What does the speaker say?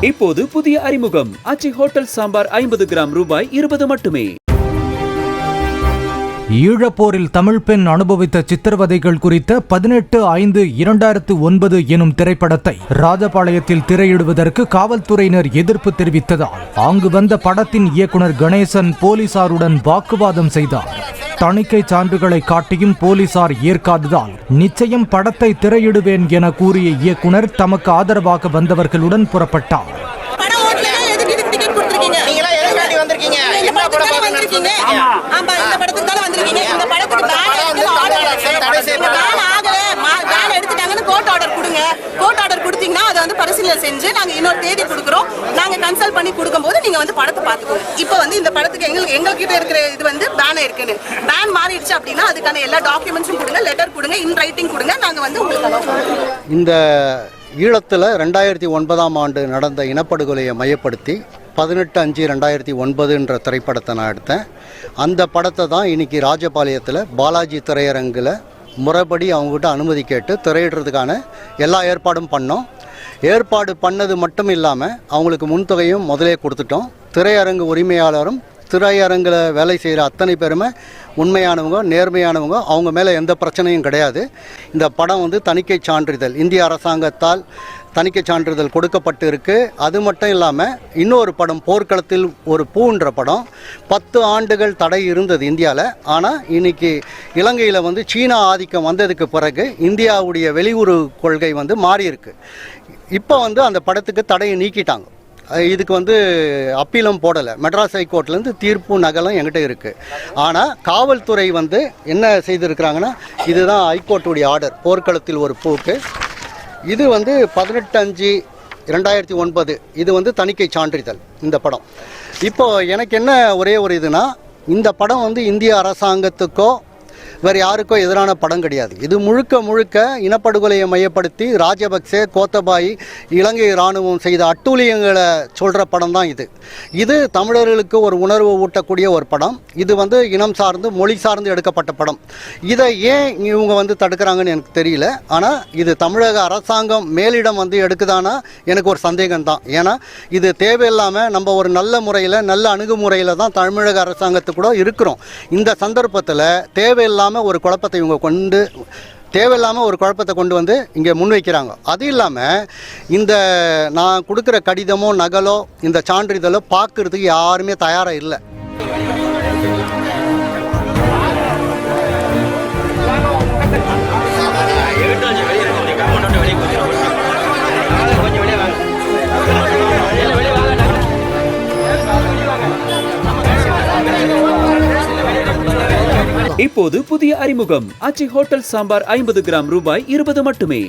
இப்போது புதிய அறிமுகம் ஆச்சி ஹோட்டல் சாம்பார் 50 கிராம் ரூபாய் 20 மட்டுமே. ஈழப்போரில் தமிழ் பெண் அனுபவித்த சித்திரவதைகள் குறித்த 18/5/2009 எனும் திரைப்படத்தை ராஜபாளையத்தில் திரையிடுவதற்கு காவல்துறையினர் எதிர்ப்பு தெரிவித்ததால் அங்கு வந்த படத்தின் இயக்குனர் கணேசன் போலீசாருடன் வாக்குவாதம் செய்தார். தணிக்கை சான்றுகளை காட்டியும் போலீசார் ஏற்காததால் நிச்சயம் படத்தை திரையிடுவேன் என கூறிய இயக்குனர் தமக்கு ஆதரவாக வந்தவர்களுடன் புறப்பட்டார். பரிசீலனை செஞ்சு நாங்க இன்னொரு தேதி கொடுக்குறோம். நாங்க கன்சல்ட் பண்ணி கொடுக்கும்போது நீங்க வந்து படத்தை பார்த்துக்கோங்க. இப்போ வந்து இந்த படத்துக்கு எங்ககிட்ட இருக்கிற இது வந்து பேன் இருக்குன்னு பேன் மாறிடுச்சு அப்படின்னா அதுக்கான எல்லா டாக்குமெண்ட்ஸும் கொடுங்க, லெட்டர் கொடுங்க, இன் ரைட்டிங் கொடுங்க. நாங்க வந்து உங்களுக்கு இந்த ஈழத்தில் 2009ஆம் ஆண்டு நடந்த இனப்படுகொலையை மையப்படுத்தி 18/5/2009 திரைப்படத்தை நான் எடுத்தேன். அந்த படத்தை தான் இன்னைக்கு ராஜபாளையத்தில் பாலாஜி திரையரங்கில் முறைப்படி அவங்ககிட்ட அனுமதி கேட்டு திரையிடுறதுக்கான எல்லா ஏற்பாடும் பண்ணோம். ஏற்பாடு பண்ணது மட்டும் இல்லாமல் அவங்களுக்கு முன்தொகையும் முதலே கொடுத்துட்டோம். திரையரங்கு உரிமையாளரும் திரையரங்கில் வேலை செய்கிற அத்தனை பேருமே உண்மையானவங்க, நேர்மையானவங்க. அவங்க மேலே எந்த பிரச்சனையும் கிடையாது. இந்த படம் வந்து தணிக்கை சான்றிதழ் இந்திய அரசாங்கத்தால் தணிக்கை சான்றிதழ் கொடுக்கப்பட்டு இருக்குது. அது மட்டும் இல்லாமல் இன்னொரு படம் போர்க்களத்தில் ஒரு பூன்ற படம் 10 ஆண்டுகள் தடை இருந்தது இந்தியாவில். ஆனால் இன்னைக்கு இலங்கையில் வந்து சீனா ஆதிக்கம் வந்ததுக்கு பிறகு இந்தியாவுடைய வெளியுறவு கொள்கை வந்து மாறியிருக்கு. இப்போ வந்து அந்த படத்துக்கு தடையை நீக்கிட்டாங்க. இதுக்கு வந்து அப்பீலும் போடலை. மெட்ராஸ் ஹைகோர்ட்லேருந்து தீர்ப்பு நகலும் என்கிட்ட இருக்குது. ஆனால் காவல்துறை வந்து என்ன செய்திருக்கிறாங்கன்னா, இதுதான் ஹைகோர்ட்டுடைய ஆர்டர், போர்க்களத்தில் ஒரு பூக்கு. இது வந்து 18/5/2009 இது வந்து தணிக்கை சான்றிதழ் இந்த படம். இப்போது எனக்கு என்ன ஒரே ஒரு இதுனா, இந்த படம் வந்து இந்திய அரசாங்கத்துக்கோ வேறு யாருக்கோ எதிரான படம் கிடையாது. இது முழுக்க முழுக்க இனப்படுகொலையை மையப்படுத்தி ராஜபக்சே, கோத்தபாய், இலங்கை இராணுவம் செய்த அட்டூழியங்களை சொல்கிற படம் தான் இது. இது தமிழர்களுக்கு ஒரு உணர்வு ஊட்டக்கூடிய ஒரு படம். இது வந்து இனம் சார்ந்து, மொழி சார்ந்து எடுக்கப்பட்ட படம். இதை ஏன் இவங்க வந்து தடுக்கிறாங்கன்னு எனக்கு தெரியல. ஆனால் இது தமிழக அரசாங்கம் மேலிடம் வந்து எடுக்குதானா எனக்கு ஒரு சந்தேகம் தான். ஏன்னா இது தேவையில்லாமல் நம்ம ஒரு நல்ல முறையில், நல்ல அணுகுமுறையில் தான் தமிழக அரசாங்கத்துக்கு கூட இருக்கிறோம். இந்த சந்தர்ப்பத்தில் தேவையில்லாமல் ஒரு குழப்பத்தை கொண்டு வந்து இங்கே முன்வைக்கிறாங்க. அது இல்லாமல் இந்த நான் கொடுக்குற கடிதமோ நகலோ இந்த சான்றிதழோ பார்க்கறதுக்கு யாருமே தயாராக இல்லை. இப்போது புதிய அறிமுகம் ஆச்சி ஹோட்டல் சாம்பார் 50 கிராம் ரூபாய் 20 மட்டுமே.